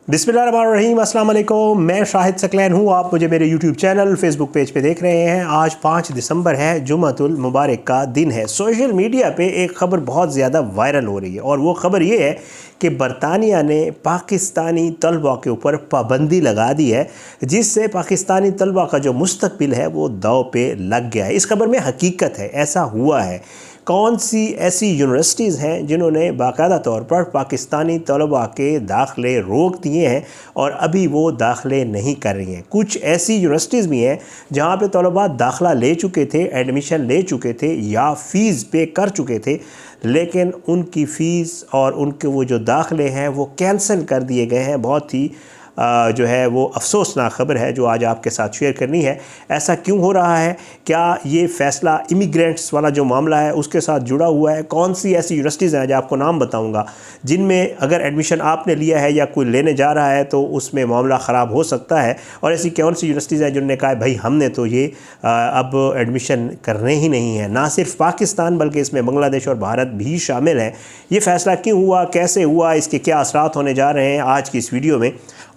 बिस्मिल्लाहिर्रहमानिर्रहीम, अस्सलाम वालेकुम। मैं शाहिद सकलैन हूँ। आप मुझे मेरे यूट्यूब चैनल फेसबुक पेज पे देख रहे हैं। आज 5 दिसंबर है, जुम्मतुल मुबारक का दिन है। सोशल मीडिया पे एक ख़बर बहुत ज़्यादा वायरल हो रही है और वो ख़बर ये है कि बरतानिया ने पाकिस्तानी तलबा के ऊपर पाबंदी लगा दी है, जिससे पाकिस्तानी तलबा का जो मुस्तकबिल है वो दाव पे लग गया है। इस खबर में हकीकत है, ऐसा हुआ है। कौन सी ऐसी यूनिवर्सिटीज़ हैं जिन्होंने बाकायदा तौर पर पाकिस्तानी तलबा के दाखिले रोक दिए हैं और अभी वो दाखिले नहीं कर रही हैं। कुछ ऐसी यूनिवर्सिटीज़ भी हैं जहाँ पे तलबा दाखिला ले चुके थे, एडमिशन ले चुके थे या फ़ीस पे कर चुके थे, लेकिन उनकी फ़ीस और उनके वो जो दाखिले हैं वो कैंसिल कर दिए गए हैं। बहुत ही जो है वो अफसोसनाक ख़बर है जो आज आपके साथ शेयर करनी है। ऐसा क्यों हो रहा है? क्या ये फ़ैसला इमिग्रेंट्स वाला जो मामला है उसके साथ जुड़ा हुआ है? कौन सी ऐसी यूनिवर्सिटीज़ हैं, जो आपको नाम बताऊंगा, जिनमें अगर एडमिशन आपने लिया है या कोई लेने जा रहा है तो उसमें मामला ख़राब हो सकता है, और ऐसी कौन सी यूनिवर्सिटीज़ हैं जिन्होंने कहा भाई हमने तो ये अब एडमिशन करने ही नहीं है। ना सिर्फ पाकिस्तान बल्कि इसमें बांग्लादेश और भारत भी शामिल हैं। ये फ़ैसला क्यों हुआ, कैसे हुआ, इसके क्या असरात होने जा रहे हैं, आज की इस वीडियो में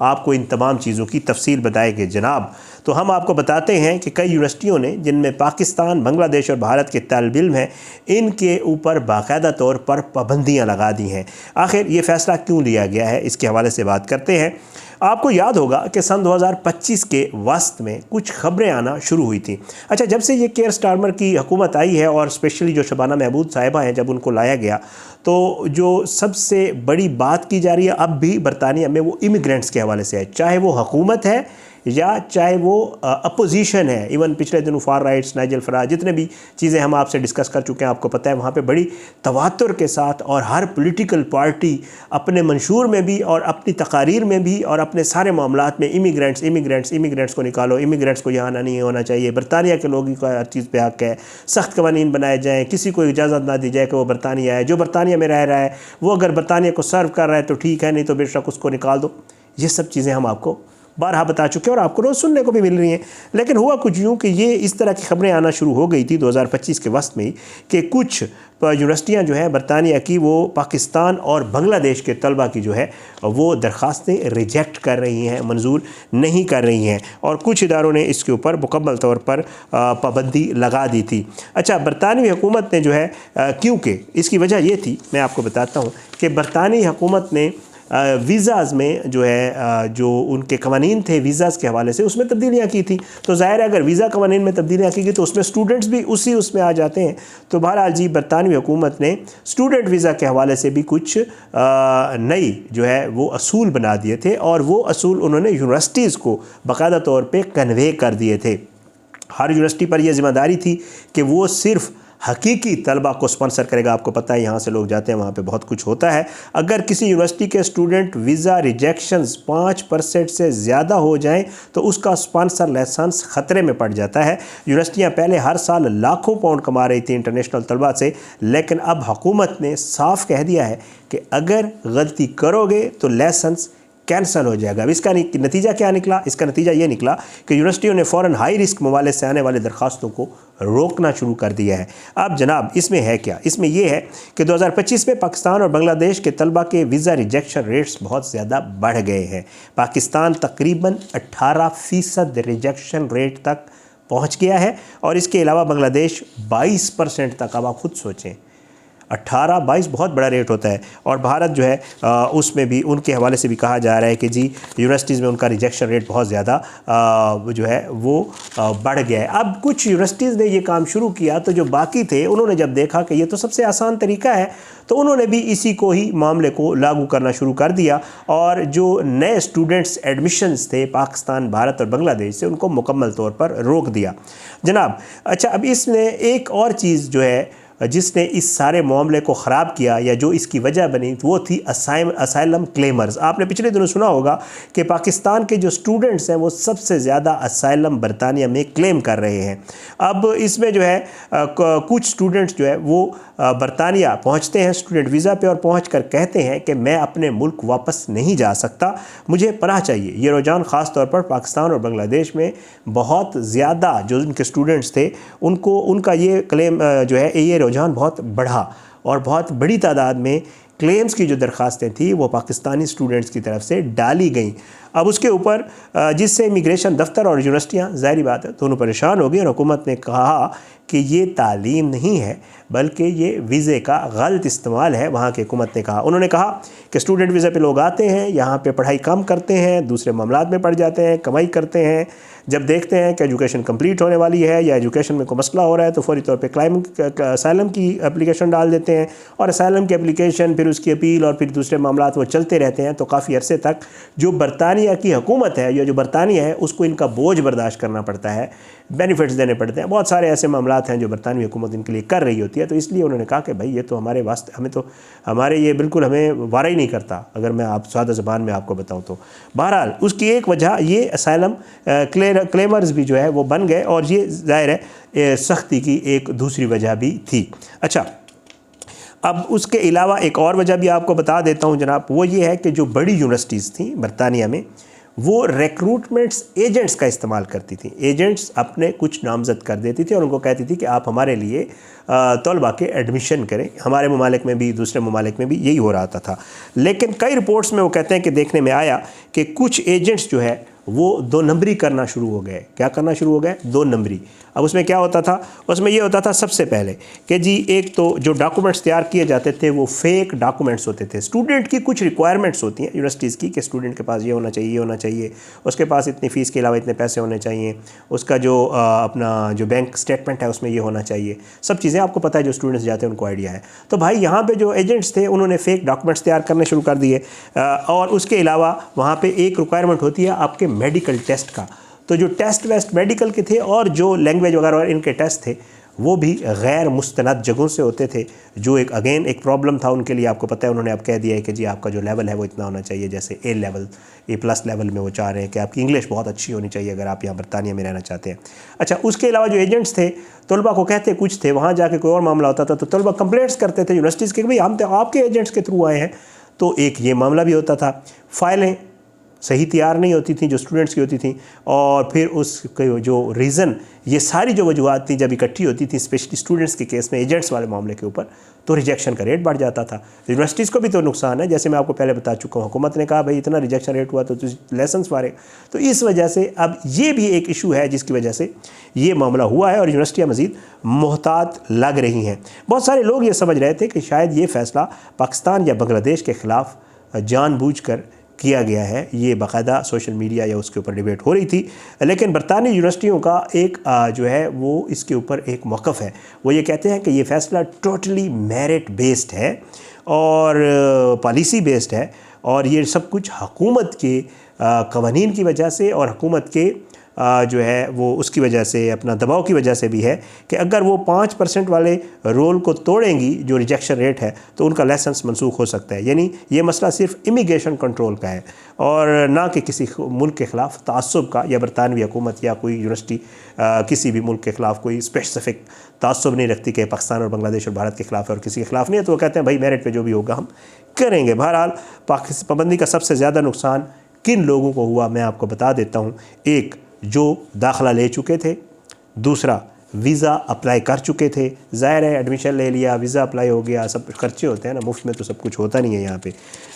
आपको इन तमाम चीज़ों की तफसील बताएंगे जनाब। तो हम आपको बताते हैं कि कई यूनिवर्सिटियों ने, जिनमें पाकिस्तान, बांग्लादेश और भारत के तालिब इल्म हैं, इनके ऊपर बाकायदा तौर पर पाबंदियाँ लगा दी हैं। आखिर ये फ़ैसला क्यों लिया गया है, इसके हवाले से बात करते हैं। आपको याद होगा कि सन 2025 के वस्त में कुछ ख़बरें आना शुरू हुई थी। अच्छा, जब से ये केयर स्टारमर की हुकूमत आई है और स्पेशली जो शबाना महमूद साहिबा हैं, जब उनको लाया गया तो जो सबसे बड़ी बात की जा रही है अब भी बरतानिया में वो इमिग्रेंट्स के हवाले से है, चाहे वो हुकूमत है या चाहे वो अपोजिशन है। इवन पिछले दिनों फार राइट्स, नाइजल फराज, जितने भी चीज़ें हम आपसे डिस्कस कर चुके हैं, आपको पता है, वहाँ पे बड़ी तवातुर के साथ और हर पॉलिटिकल पार्टी अपने मंशूर में भी और अपनी तकारीर में भी और अपने सारे मामलात में इमिग्रेंट्स इमिग्रेंट्स इमिग्रेंट्स को निकालो, इमिग्रेंट्स को यहाँ आना नहीं होना चाहिए, बरतानिया के लोगों का हर चीज़ पे हक़ है, सख्त कवानीन बनाए जाएँ, किसी को इजाज़त ना दी जाए कि वो बरतानिया है। जो बरतानिया में रह रहा है वो अगर बरतानिया को सर्व कर रहा है तो ठीक है, नहीं तो बेशक उसको निकाल दो। ये सब चीज़ें हम आपको बारहा बता चुके हैं और आपको रोज़ सुनने को भी मिल रही हैं। लेकिन हुआ कुछ यूँ कि ये इस तरह की खबरें आना शुरू हो गई थी 2025 के वस्त में ही कि कुछ यूनिवर्सिटियाँ जो हैं बरतानिया की, वो पाकिस्तान और बांग्लादेश के तलबा की जो है वो दरख्वास्तें रिजेक्ट कर रही हैं, मंजूर नहीं कर रही हैं, और कुछ इदारों ने इसके ऊपर मुकम्मल तौर पर पाबंदी लगा दी थी। अच्छा, बरतानवी हुकूमत ने जो है, क्योंकि इसकी वजह ये थी, मैं आपको बताता हूँ कि बरतानी हुकूमत ने वीज़ाज़ में जो है जो उनके कवानीन थे वीज़ाज़ के हवाले से, उसमें तब्दीलियाँ की थी। तो ज़ाहिर है अगर वीज़ा कवानीन में तब्दीलियाँ की गई तो उसमें स्टूडेंट्स भी उसमें आ जाते हैं। तो बहरहाल जी, बरतानवी हुकूमत ने स्टूडेंट वीज़ा के हवाले से भी कुछ नई जो है वो असूल बना दिए थे, और वो असूल उन्होंने यूनिवर्सिटीज़ को बाकायदा तौर पर कन्वे कर दिए थे। हर यूनिवर्सिटी पर यह ज़िम्मेदारी थी कि वो सिर्फ़ हकीकी तलबा को स्पॉन्सर करेगा। आपको पता है यहाँ से लोग जाते हैं, वहाँ पे बहुत कुछ होता है। अगर किसी यूनिवर्सिटी के स्टूडेंट वीज़ा रिजेक्शंस 5% से ज़्यादा हो जाएं तो उसका स्पॉन्सर लाइसेंस ख़तरे में पड़ जाता है। यूनिवर्सिटियाँ पहले हर साल लाखों पाउंड कमा रही थी इंटरनेशनल तलबा से, लेकिन अब हुकूमत ने साफ कह दिया है कि अगर गलती करोगे तो लाइसेंस कैंसल हो जाएगा। अब इसका नतीजा क्या निकला? इसका नतीजा ये निकला कि यूनिवर्सिटियों ने फ़ौरन हाई रिस्क मवाले से आने वाले दरख्वास्तों को रोकना शुरू कर दिया है। अब जनाब, इसमें है क्या? इसमें यह है कि 2025 में पाकिस्तान और बांग्लादेश के तलबा के वीज़ा रिजेक्शन रेट्स बहुत ज़्यादा बढ़ गए हैं। पाकिस्तान तकरीबन 18% रिजेक्शन रेट तक पहुँच गया है, और इसके अलावा बांग्लादेश 22% तक। अब आप खुद सोचें, 18-22 बहुत बड़ा रेट होता है। और भारत जो है उसमें भी उनके हवाले से भी कहा जा रहा है कि जी यूनिवर्सिटीज़ में उनका रिजेक्शन रेट बहुत ज़्यादा जो है वो बढ़ गया है। अब कुछ यूनिवर्सिटीज़ ने ये काम शुरू किया तो जो बाकी थे उन्होंने जब देखा कि ये तो सबसे आसान तरीका है, तो उन्होंने भी इसी को ही मामले को लागू करना शुरू कर दिया, और जो नए स्टूडेंट्स एडमिशन्स थे पाकिस्तान, भारत और बांग्लादेश से, उनको मुकम्मल तौर पर रोक दिया जनाब। अच्छा, अब इसमें एक और चीज़ जो है जिसने इस सारे मामले को ख़राब किया या जो इसकी वजह बनी, वो थी असाइलम क्लेमर्स। आपने पिछले दिनों सुना होगा कि पाकिस्तान के जो स्टूडेंट्स हैं वो सबसे ज़्यादा असाइलम बरतानिया में क्लेम कर रहे हैं। अब इसमें जो है कुछ स्टूडेंट्स जो है वो बरतानिया पहुंचते हैं स्टूडेंट वीज़ा पे और पहुंचकर कहते हैं कि मैं अपने मुल्क वापस नहीं जा सकता, मुझे पनाह चाहिए। ये रुझान ख़ास तौर पर पाकिस्तान और बांग्लादेश में बहुत ज़्यादा जो उनके स्टूडेंट्स थे उनका ये क्लेम जो है, ये रुझान बहुत बढ़ा और बहुत बड़ी तादाद में क्लेम्स की जो दरख्वास्तें थी वो पाकिस्तानी स्टूडेंट्स की तरफ से डाली गई। अब उसके ऊपर जिससे इमिग्रेशन दफ्तर और यूनिवर्सिटियाँ ज़ाहिर बात है दोनों परेशान हो गई और हुकूमत ने कहा कि ये तालीम नहीं है बल्कि ये वीज़े का गलत इस्तेमाल है। वहाँ की हुकूमत ने कहा, उन्होंने कहा कि स्टूडेंट वीज़ा पे लोग आते हैं, यहाँ पे पढ़ाई कम करते हैं, दूसरे मामलात में पड़ जाते हैं, कमाई करते हैं, जब देखते हैं कि एजुकेशन कंप्लीट होने वाली है या एजुकेशन में कोई मसला हो रहा है तो फौरी तौर पे असाइलम की एप्लीकेशन डाल देते हैं और असाइलम की एप्लीकेशन फिर उसकी अपील और फिर दूसरे मामलात वो चलते रहते हैं। तो काफ़ी अरसे तक जो बरतानिया की हुकूमत है या जो बरतानिया है उसको इनका बोझ बर्दाश्त करना पड़ता है, बेनिफिट्स देने पड़ते हैं। बहुत सारे ऐसे मामलात हैं जो बरतानवी हुकूमत इनके लिए कर रही होती है। तो इसलिए उन्होंने कहा कि भाई ये तो हमारे वास्ते हमें तो हमारे ये बिल्कुल हमें वारा ही नहीं करता, अगर मैं आप सादा ज़बान में आपको बताऊं तो। बहरहाल उसकी एक वजह ये असाइलम क्लेमर्स भी जो है वो बन गए और ये ज़ाहिर है सख्ती की एक दूसरी वजह भी थी। अच्छा, अब उसके अलावा एक और वजह भी आपको बता देता हूँ जनाब, वो ये है कि जो बड़ी यूनिवर्सिटीज़ थी बरतानिया में वो रिक्रूटमेंट्स एजेंट्स का इस्तेमाल करती थी। एजेंट्स अपने कुछ नामज़द कर देती थी और उनको कहती थी कि आप हमारे लिए तलबा के एडमिशन करें। हमारे ममालिक में भी दूसरे ममालिक में भी यही हो रहा था। लेकिन कई रिपोर्ट्स में वो कहते हैं कि देखने में आया कि कुछ एजेंट्स जो है वो 2 नंबरी करना शुरू हो गए। क्या करना शुरू हो गए? 2 नंबरी। अब उसमें क्या होता था? उसमें ये होता था सबसे पहले कि जी एक तो जो डॉक्यूमेंट्स तैयार किए जाते थे वो फेक डॉक्यूमेंट्स होते थे। स्टूडेंट की कुछ रिक्वायरमेंट्स होती हैं यूनिवर्सिटीज़ की कि स्टूडेंट के पास ये होना चाहिए, ये होना चाहिए, उसके पास इतनी फ़ीस के अलावा इतने पैसे होने चाहिए, उसका जो अपना जो बैंक स्टेटमेंट है उसमें ये होना चाहिए। सब चीज़ें आपको पता है, जो स्टूडेंट्स जाते हैं उनको आइडिया है। तो भाई यहाँ पर जो एजेंट्स थे उन्होंने फेक डॉक्यूमेंट्स तैयार करने शुरू कर दिए। और उसके अलावा वहाँ पर एक रिक्वायरमेंट होती है आपके मेडिकल टेस्ट का। तो जो टेस्ट वेस्ट मेडिकल के थे और जो लैंग्वेज वगैरह इनके टेस्ट थे वो भी गैर मुस्तनद जगहों से होते थे, जो एक अगेन एक प्रॉब्लम था उनके लिए। आपको पता है उन्होंने अब कह दिया है कि जी आपका जो लेवल है वो इतना होना चाहिए, जैसे ए लेवल, A+ लेवल में वो चाह रहे हैं कि आपकी इंग्लिश बहुत अच्छी होनी चाहिए अगर आप यहाँ बरतानिया में रहना चाहते हैं। अच्छा, उसके अलावा जो एजेंट्स थे तलबा को कहते कुछ थे, वहाँ जाके कोई और मामला होता था तो तलबा कंप्लेंट्स करते थे यूनिवर्सिटीज़ के, भाई हम तो आपके एजेंट्स के थ्रू आए हैं। तो एक ये मामला भी होता था। फ़ाइलें सही तैयार नहीं होती थी जो स्टूडेंट्स की होती थी, और फिर उसके जो रीज़न, ये सारी जो वजूहत थी जब इकट्ठी होती थी स्पेशली स्टूडेंट्स के केस में, एजेंट्स वाले मामले के ऊपर, तो रिजेक्शन का रेट बढ़ जाता था। यूनिवर्सिटीज़ को भी तो नुकसान है, जैसे मैं आपको पहले बता चुका हूँ। हुकूमत ने कहा भाई इतना रिजेक्शन रेट हुआ तो लेसन्स मारे। तो इस वजह से अब ये भी एक इशू है जिसकी वजह से ये मामला हुआ है और यूनिवर्सिटियाँ मज़ीद मोहतात लग रही हैं। बहुत सारे लोग ये समझ रहे थे कि शायद ये फ़ैसला पाकिस्तान या बांग्लादेश के ख़िलाफ़ जानबूझकर किया गया है। ये बाकायदा सोशल मीडिया या उसके ऊपर डिबेट हो रही थी। लेकिन बरतानी यूनिवर्सिटियों का एक जो है वो इसके ऊपर एक मौक़िफ़ है। वो ये कहते हैं कि ये फ़ैसला टोटली मेरिट बेस्ड है और पॉलिसी बेस्ड है, और ये सब कुछ हुकूमत के क़वानीन की वजह से और हुकूमत के जो है वो उसकी वजह से, अपना दबाव की वजह से भी है कि अगर वो 5% वाले रोल को तोड़ेंगी जो रिजेक्शन रेट है तो उनका लाइसेंस मनसूख हो सकता है। यानी ये मसला सिर्फ इमिग्रेशन कंट्रोल का है और ना कि किसी मुल्क के ख़िलाफ़ तासुब का, या बरतानवी हुकूमत या कोई यूनिवर्सिटी किसी भी मुल्क के ख़िलाफ़ कोई स्पेसिफिक तासुब नहीं रखती कि पाकिस्तान और बांग्लादेश और भारत के ख़िलाफ़ है और किसी के ख़िलाफ़ नहीं है। तो वो कहते हैं भाई मेरिट पे जो भी होगा हम करेंगे। बहरहाल पाबंदी का सबसे ज़्यादा नुकसान किन लोगों को हुआ मैं आपको बता देता हूँ। एक, जो दाखिला ले चुके थे, दूसरा वीज़ा अप्लाई कर चुके थे, ज़ाहिर है एडमिशन ले लिया, वीज़ा अप्लाई हो गया, सब खर्चे होते हैं ना, मुफ्त में तो सब कुछ होता नहीं है यहाँ पे।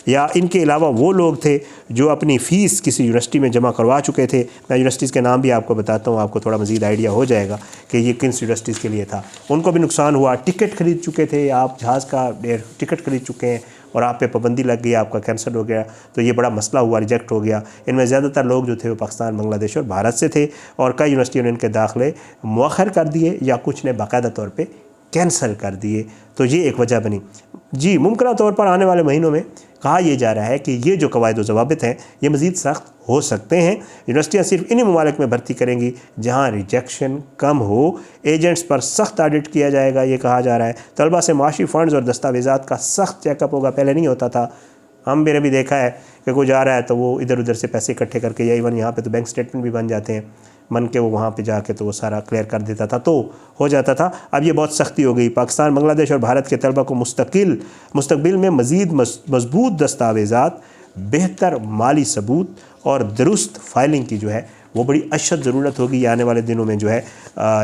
या इनके अलावा वो लोग थे जो अपनी फ़ीस किसी यूनिवर्सिटी में जमा करवा चुके थे। मैं यूनिवर्सिटीज़ के नाम भी आपको बताता हूँ, आपको थोड़ा मज़ीद आइडिया हो जाएगा कि ये किन यूनिवर्सिटीज़ के लिए था। उनको भी नुकसान हुआ। टिकट ख़रीद चुके थे, आप जहाज़ का टिकट ख़रीद चुके हैं और आप पे पाबंदी लग गई, आपका कैंसिल हो गया, तो ये बड़ा मसला हुआ, रिजेक्ट हो गया। इनमें ज़्यादातर लोग जो थे वो पाकिस्तान, बांग्लादेश और भारत से थे, और कई यूनिवर्सिटियों ने इनके दाखिले मौखर कर दिए या कुछ ने बाकायदा तौर पे कैंसिल कर दिए। तो ये एक वजह बनी। जी, मुमकिन तौर पर आने वाले महीनों में कहा यह जा रहा है कि ये जो कवायद व ज़वाबित हैं ये मज़ीद सख्त हो सकते हैं। यूनिवर्सिटियाँ सिर्फ इन्हीं ममालिक में भर्ती करेंगी जहाँ रिजेक्शन कम हो। एजेंट्स पर सख्त ऑडिट किया जाएगा, ये कहा जा रहा है। तलबा से माशी फ़ंड्स और दस्तावेज़ात का सख्त चेकअप होगा, पहले नहीं होता था। हम मैंने भी देखा है कि कोई जा रहा है तो वो इधर उधर से पैसे इकट्ठे करके, या इवन यहाँ पे तो बैंक स्टेटमेंट भी बन जाते हैं, मन के वो वहाँ पे जाके तो वो सारा क्लियर कर देता था, तो हो जाता था। अब ये बहुत सख्ती हो गई। पाकिस्तान, बांग्लादेश और भारत के तलबा को मुस्तकबिल में मज़ीद मजबूत दस्तावेज़ात, बेहतर माली सबूत और दुरुस्त फाइलिंग की जो है वो बड़ी अशद ज़रूरत होगी आने वाले दिनों में जो है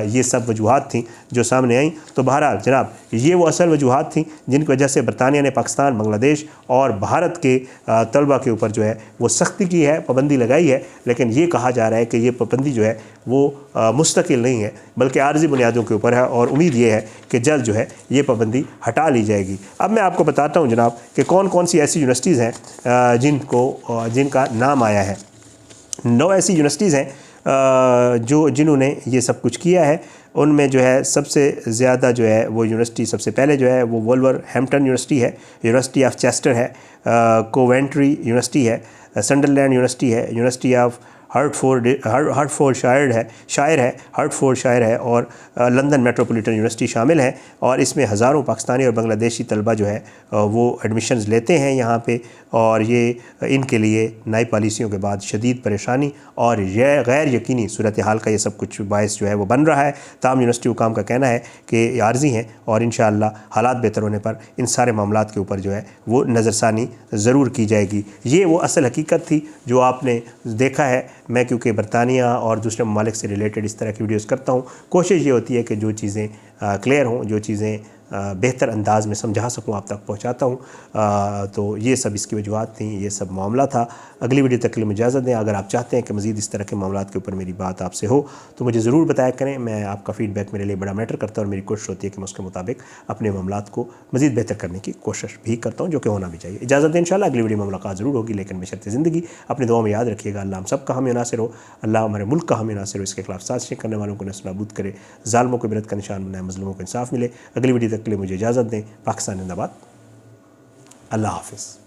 ये सब वजूहात थी जो सामने आई। तो बहरहाल जनाब ये वो असल वजूहात थी जिनकी वजह से बरतानिया ने पाकिस्तान, बांग्लादेश और भारत के तलबा के ऊपर जो है वो सख्ती की है, पाबंदी लगाई है। लेकिन ये कहा जा रहा है कि ये पाबंदी जो है वो मुस्तकिल नहीं है बल्कि आर्जी बुनियादों के ऊपर है और उम्मीद ये है कि जल्द जो है ये पाबंदी हटा ली जाएगी। अब मैं आपको बताता हूँ जनाब कि कौन कौन सी ऐसी यूनिवर्सिटीज़ हैं जिनका नाम आया है। 9 ऐसी यूनिवर्सिटीज़ हैं जिन्होंने ये सब कुछ किया है। उनमें जो है सबसे ज़्यादा जो है वो यूनिवर्सिटी सबसे पहले जो है वो वुल्वरहैम्पटन यूनिवर्सिटी है, यूनिवर्सिटी ऑफ चेस्टर है, कोवेंट्री यूनिवर्सिटी है, संडरलैंड यूनिवर्सिटी है, यूनिवर्सिटी ऑफ हर्टफोर्डशायर है और लंदन मेट्रोपॉलिटन यूनिवर्सिटी शामिल है। और इसमें हज़ारों पाकिस्तानी और बांग्लादेशी तलबा जो है वो एडमिशन्स लेते हैं यहाँ पे। और ये इनके लिए नई पॉलिसियों के बाद शदीद परेशानी और यह गैर यकीनी सूरत हाल का ये सब कुछ बायस जो है वो बन रहा है। ताम यूनिवर्सिटी हुकाम का कहना है कि आर्जी हैं और इंशाअल्लाह हालात बेहतर होने पर इन सारे मामलात के ऊपर जो है वो नज़रसानी ज़रूर की जाएगी। ये वो असल हकीकत थी जो आपने देखा है। मैं क्योंकि बरतानिया और दूसरे ममालिक से रिलेटेड इस तरह की वीडियोज़ करता हूँ, कोशिश ये होती है कि जो चीज़ें क्लियर हों, जो चीज़ें बेहतर अंदाज में समझा सकूँ आप तक पहुँचाता हूँ। तो ये सब इसकी वजूहत थी, ये सब मामला था। अगली वीडियो तक के लिए इजाज़त दें। अगर आप चाहते हैं कि मज़ीद इस तरह के मामलात के ऊपर मेरी बात आपसे हो तो मुझे ज़रूर बताया करें। मैं आपका फ़ीडबैक मेरे लिए बड़ा मैटर करता है और मेरी कोशिश होती है कि मैं उसके मुताबिक अपने मामलात को मज़ीद बेहतर करने की कोशिश भी करता हूँ, जो कि होना भी चाहिए। इजाज़त दें, इंशाअल्लाह अगली वीडियो में मुलाकात ज़रूर होगी, लेकिन बशर्ते ज़िंदगी अपनी दुआ में याद रखिएगा। अल्लाह हम सब का हामी नासिर हो, अल्लाह हमारे मुल्क का हामी नासिर हो, इसके खिलाफ साजिशें करने वालों को नस्ल-नाबूद करे, ज़ालिमों को इबरत का निशान बनाए, मज़लूमों को इंसाफ मिले। अगली वीडियो तक के लिए मुझे इजाज़त दें। पाकिस्तान जिंदाबाद। अल्लाह हाफ़िज़।